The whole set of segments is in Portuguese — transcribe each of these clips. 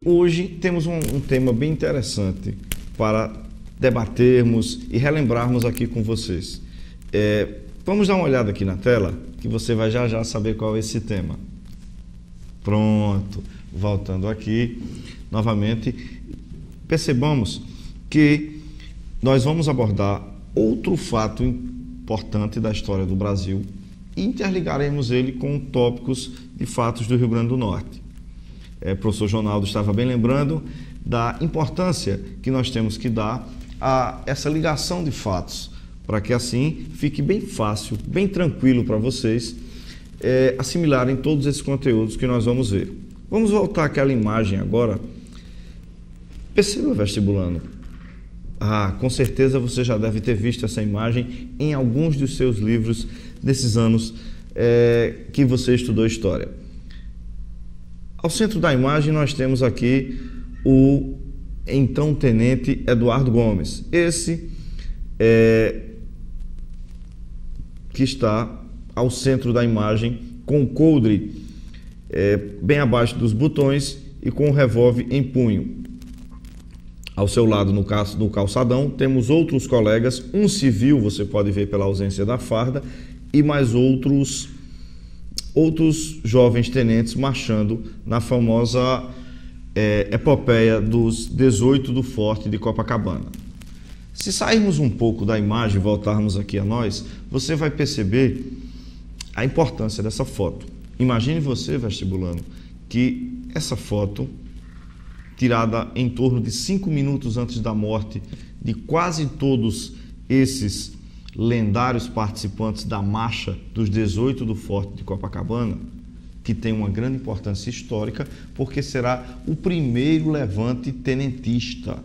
hoje temos um tema bem interessante para debatermos e relembrarmos aqui com vocês. Vamos dar uma olhada aqui na tela, que você vai já saber qual é esse tema. Pronto, voltando aqui novamente, percebamos que nós vamos abordar outro fato importante da história do Brasil e interligaremos ele com tópicos de fatos do Rio Grande do Norte. O professor Jonaldo estava bem lembrando da importância que nós temos que dar a essa ligação de fatos, para que assim fique bem fácil, bem tranquilo para vocês assimilarem todos esses conteúdos que nós vamos ver. Vamos voltar àquela imagem agora. Perceba, vestibulando. Com certeza você já deve ter visto essa imagem em alguns dos seus livros desses anos que você estudou História. Ao centro da imagem nós temos aqui o então Tenente Eduardo Gomes. Esse que está ao centro da imagem com o coldre bem abaixo dos botões e com o revólver em punho. Ao seu lado, no calçadão, temos outros colegas, um civil, você pode ver pela ausência da farda, e mais outros jovens tenentes marchando na famosa epopeia dos 18 do Forte de Copacabana. Se sairmos um pouco da imagem e voltarmos aqui a nós, você vai perceber a importância dessa foto. Imagine você, vestibulando, que essa foto, tirada em torno de 5 minutos antes da morte de quase todos esses lendários participantes da marcha dos 18 do Forte de Copacabana, que tem uma grande importância histórica, porque será o primeiro levante tenentista.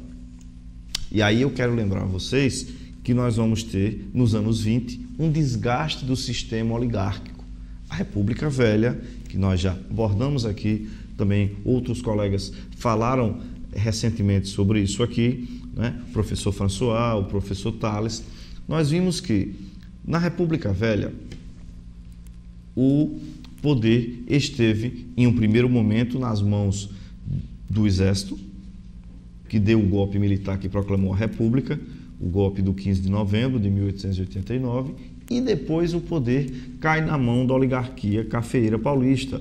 E aí eu quero lembrar a vocês que nós vamos ter, nos anos 20, um desgaste do sistema oligárquico. A República Velha, que nós já abordamos aqui, também outros colegas falaram recentemente sobre isso aqui, né? O professor François, o professor Tales. Nós vimos que na República Velha o poder esteve em um primeiro momento nas mãos do Exército, que deu o golpe militar que proclamou a República, o golpe do 15 de novembro de 1889, e depois o poder cai na mão da oligarquia cafeeira paulista,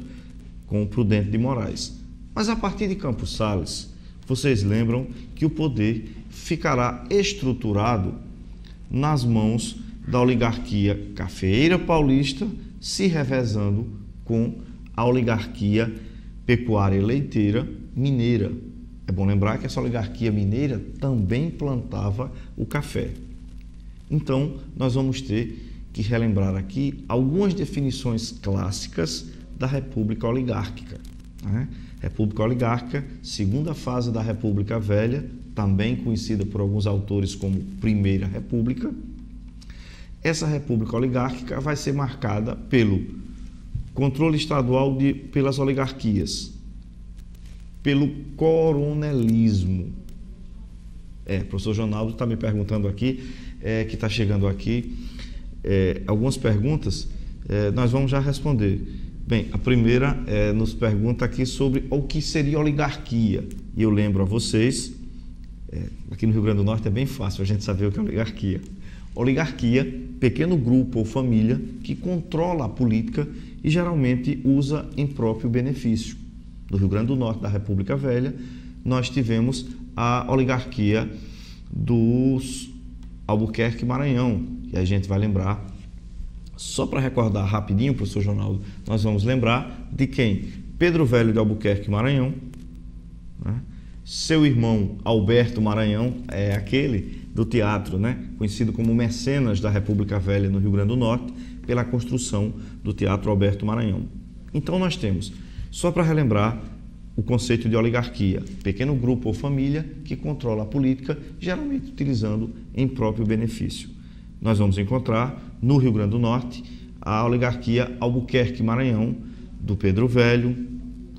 com o Prudente de Moraes. Mas a partir de Campos Sales, vocês lembram que o poder ficará estruturado nas mãos da oligarquia cafeeira paulista, se revezando com a oligarquia pecuária e leiteira mineira. É bom lembrar que essa oligarquia mineira também plantava o café. Então, nós vamos ter que relembrar aqui algumas definições clássicas da República Oligárquica. República Oligárquica, segunda fase da República Velha, também conhecida por alguns autores como Primeira República. Essa República Oligárquica vai ser marcada pelo controle estadual pelas oligarquias, pelo coronelismo. O professor Jonaldo está me perguntando aqui, que está chegando aqui, algumas perguntas, nós vamos já responder. Bem, a primeira nos pergunta aqui sobre o que seria oligarquia. E eu lembro a vocês, aqui no Rio Grande do Norte é bem fácil a gente saber o que é oligarquia. Oligarquia, pequeno grupo ou família que controla a política e geralmente usa em próprio benefício. No Rio Grande do Norte, da República Velha, nós tivemos a oligarquia dos Albuquerque e Maranhão, e a gente vai lembrar, só para recordar rapidinho, professor Jonaldo, nós vamos lembrar de quem? Pedro Velho de Albuquerque e Maranhão, né? Seu irmão Alberto Maranhão, é aquele do teatro, né? Conhecido como mecenas da República Velha no Rio Grande do Norte, pela construção do Teatro Alberto Maranhão. Então nós temos, só para relembrar, o conceito de oligarquia, pequeno grupo ou família que controla a política, geralmente utilizando em próprio benefício. Nós vamos encontrar no Rio Grande do Norte a oligarquia Albuquerque Maranhão, do Pedro Velho,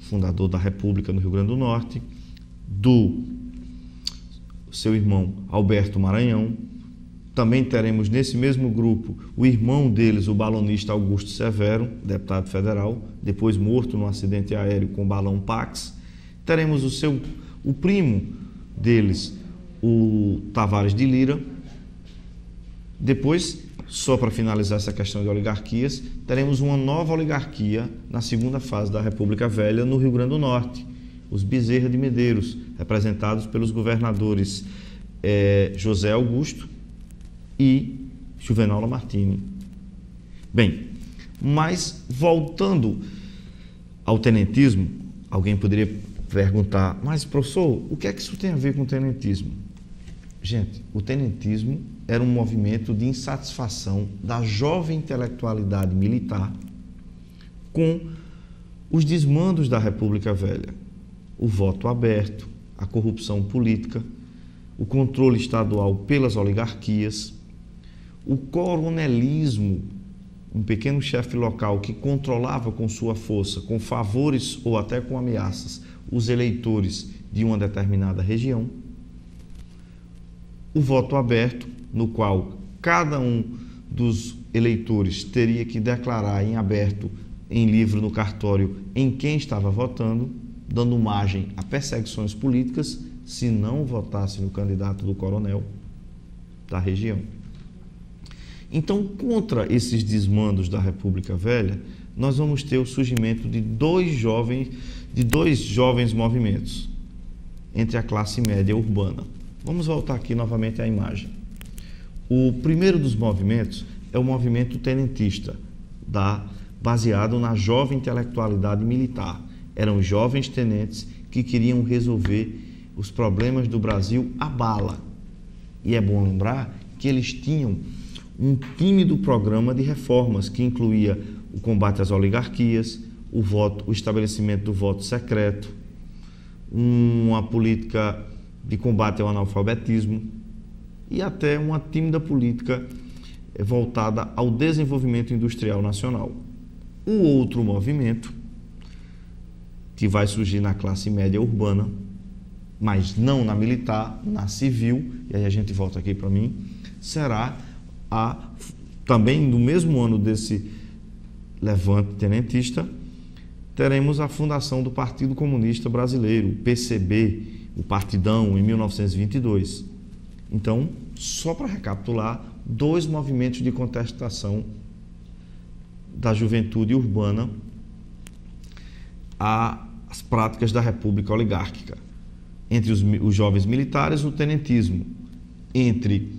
fundador da República no Rio Grande do Norte, do seu irmão Alberto Maranhão. Também teremos nesse mesmo grupo o irmão deles, o balonista Augusto Severo, deputado federal, depois morto num acidente aéreo com o balão Pax. Teremos o primo deles, o Tavares de Lira. Depois, só para finalizar essa questão de oligarquias, teremos uma nova oligarquia na segunda fase da República Velha no Rio Grande do Norte, os Bezerra de Medeiros, representados pelos governadores José Augusto e Juvenal Lamartine. Bem, mas voltando ao tenentismo, alguém poderia perguntar, mas professor, o que é que isso tem a ver com o tenentismo? Gente, o tenentismo era um movimento de insatisfação da jovem intelectualidade militar com os desmandos da República Velha, o voto aberto, a corrupção política, o controle estadual pelas oligarquias, o coronelismo, um pequeno chefe local que controlava com sua força, com favores ou até com ameaças, os eleitores de uma determinada região, o voto aberto, no qual cada um dos eleitores teria que declarar em aberto, em livro no cartório, em quem estava votando, dando margem a perseguições políticas se não votasse no candidato do coronel da região. Então, contra esses desmandos da República Velha, nós vamos ter o surgimento de dois jovens movimentos entre a classe média urbana. Vamos voltar aqui novamente à imagem. O primeiro dos movimentos é o movimento tenentista, baseado na jovem intelectualidade militar. Eram jovens tenentes que queriam resolver os problemas do Brasil à bala. E é bom lembrar que eles tinham um tímido programa de reformas que incluía o combate às oligarquias, o estabelecimento do voto secreto, uma política de combate ao analfabetismo e até uma tímida política voltada ao desenvolvimento industrial nacional. O outro movimento, que vai surgir na classe média urbana, mas não na militar, na civil, e aí a gente volta aqui para mim, será também no mesmo ano desse levante tenentista, teremos a fundação do Partido Comunista Brasileiro, o PCB, o Partidão, em 1922. Então, só para recapitular, dois movimentos de contestação da juventude urbana às práticas da República Oligárquica. Entre os jovens militares, o tenentismo. Entre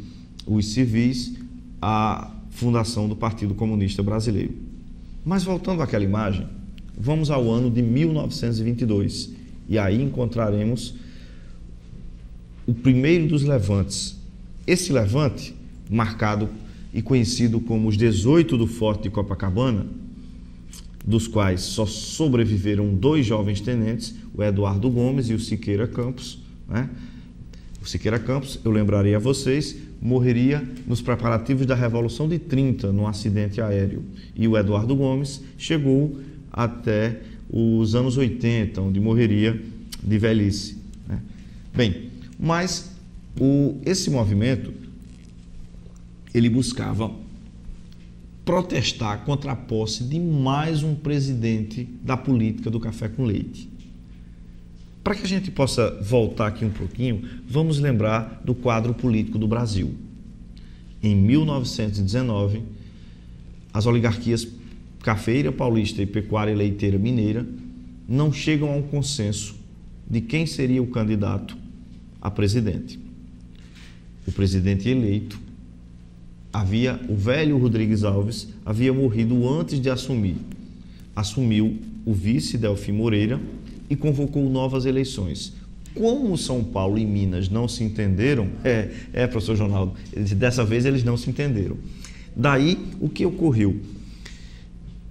os civis, a fundação do Partido Comunista Brasileiro. Mas voltando àquela imagem, vamos ao ano de 1922 e aí encontraremos o primeiro dos levantes. Esse levante, marcado e conhecido como os 18 do Forte de Copacabana, dos quais só sobreviveram dois jovens tenentes, o Eduardo Gomes e o Siqueira Campos, né? O Siqueira Campos, eu lembrarei a vocês, morreria nos preparativos da Revolução de 30, num acidente aéreo. E o Eduardo Gomes chegou até os anos 80, onde morreria de velhice, né? Bem, mas esse movimento, ele buscava protestar contra a posse de mais um presidente da política do café com leite. Para que a gente possa voltar aqui um pouquinho, vamos lembrar do quadro político do Brasil. Em 1919, as oligarquias cafeira paulista e pecuária leiteira mineira não chegam a um consenso de quem seria o candidato a presidente. O presidente eleito o velho Rodrigues Alves havia morrido antes de assumir. Assumiu o vice Delfim Moreira e convocou novas eleições. Como São Paulo e Minas não se entenderam, professor Ronaldo, dessa vez eles não se entenderam. Daí, o que ocorreu?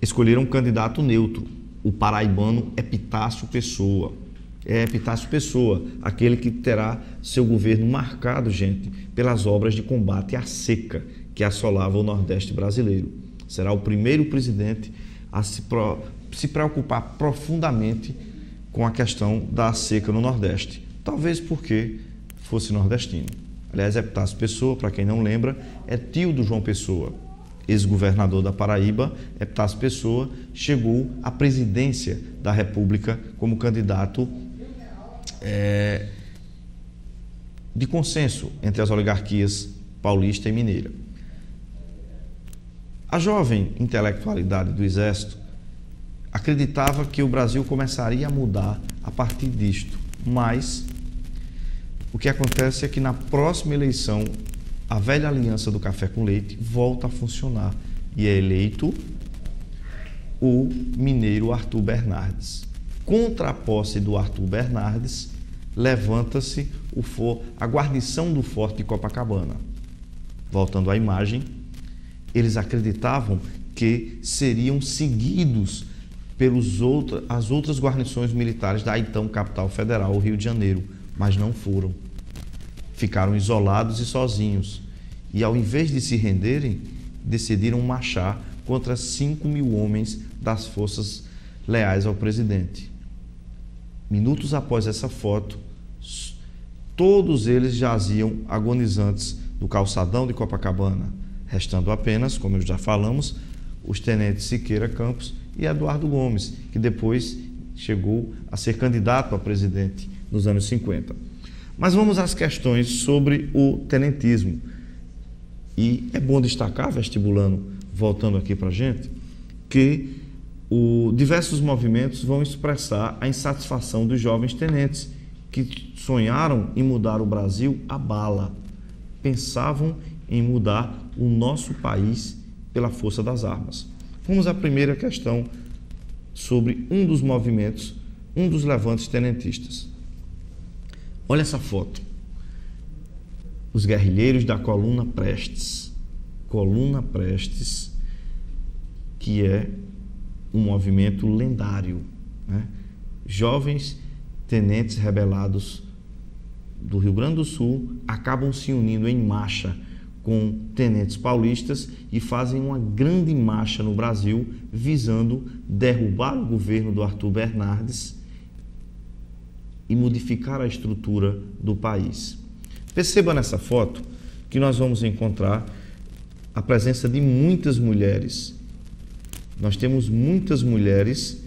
Escolheram um candidato neutro, o paraibano Epitácio Pessoa. Epitácio Pessoa, aquele que terá seu governo marcado, gente, pelas obras de combate à seca que assolava o Nordeste brasileiro. Será o primeiro presidente a se preocupar profundamente com a questão da seca no Nordeste. Talvez porque fosse nordestino. Aliás, Epitácio Pessoa, para quem não lembra, é tio do João Pessoa, ex-governador da Paraíba. Epitácio Pessoa chegou à presidência da República como candidato de consenso entre as oligarquias paulista e mineira. A jovem intelectualidade do Exército acreditava que o Brasil começaria a mudar a partir disto, mas o que acontece é que na próxima eleição a velha aliança do café com leite volta a funcionar e é eleito o mineiro Arthur Bernardes. Contra a posse do Arthur Bernardes, levanta-se a guarnição do Forte de Copacabana. Voltando à imagem, eles acreditavam que seriam seguidos as outras guarnições militares da então capital federal, o Rio de Janeiro, mas não foram. Ficaram isolados e sozinhos. E ao invés de se renderem, decidiram marchar contra 5.000 homens das forças leais ao presidente. Minutos após essa foto, todos eles jaziam agonizantes no calçadão de Copacabana, restando apenas, como já falamos, os tenentes Siqueira Campos e Eduardo Gomes, que depois chegou a ser candidato a presidente nos anos 50. Mas vamos às questões sobre o tenentismo. E é bom destacar, vestibulando, voltando aqui para a gente, que diversos movimentos vão expressar a insatisfação dos jovens tenentes que sonharam em mudar o Brasil à bala, pensavam em mudar o nosso país pela força das armas. Vamos à primeira questão sobre um dos movimentos, um dos levantes tenentistas. Olha essa foto. Os guerrilheiros da Coluna Prestes. Coluna Prestes, que é um movimento lendário, né? Jovens tenentes rebelados do Rio Grande do Sul acabam se unindo em marcha com tenentes paulistas e fazem uma grande marcha no Brasil visando derrubar o governo do Arthur Bernardes e modificar a estrutura do país. Perceba nessa foto que nós vamos encontrar a presença de muitas mulheres. Nós temos muitas mulheres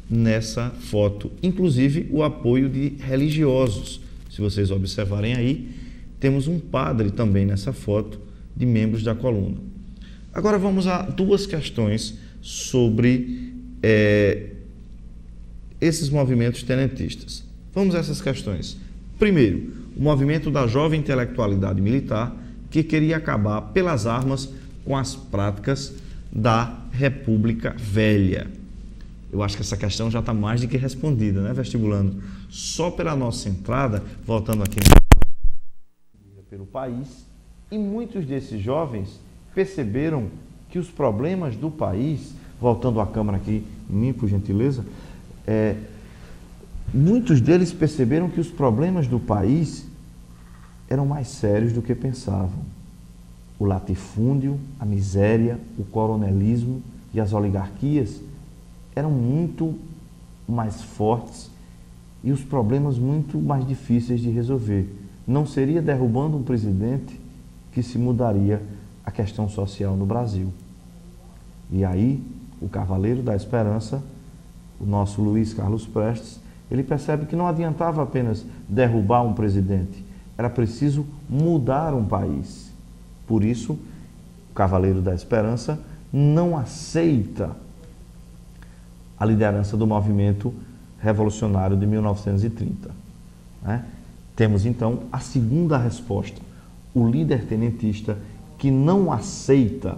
nessa foto, inclusive o apoio de religiosos. Se vocês observarem aí, temos um padre também nessa foto de membros da coluna. Agora vamos a duas questões sobre esses movimentos tenentistas. Vamos a essas questões. Primeiro, o movimento da jovem intelectualidade militar que queria acabar pelas armas com as práticas da República Velha. Eu acho que essa questão já está mais do que respondida, né, vestibulando? Só pela nossa entrada, voltando aqui pelo país, e muitos desses jovens perceberam que os problemas do país, voltando à câmera aqui em mim, por gentileza, muitos deles perceberam que os problemas do país eram mais sérios do que pensavam. O latifúndio, a miséria, o coronelismo e as oligarquias eram muito mais fortes e os problemas muito mais difíceis de resolver. Não seria derrubando um presidente que se mudaria a questão social no Brasil. E aí, o Cavaleiro da Esperança, o nosso Luiz Carlos Prestes, ele percebe que não adiantava apenas derrubar um presidente, era preciso mudar um país. Por isso, o Cavaleiro da Esperança não aceita a liderança do movimento revolucionário de 1930. Né? Temos, então, a segunda resposta. O líder tenentista que não aceita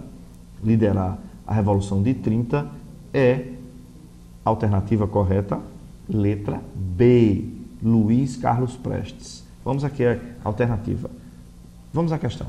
liderar a Revolução de 30 é a alternativa correta, letra B, Luiz Carlos Prestes. Vamos aqui à alternativa. Vamos à questão.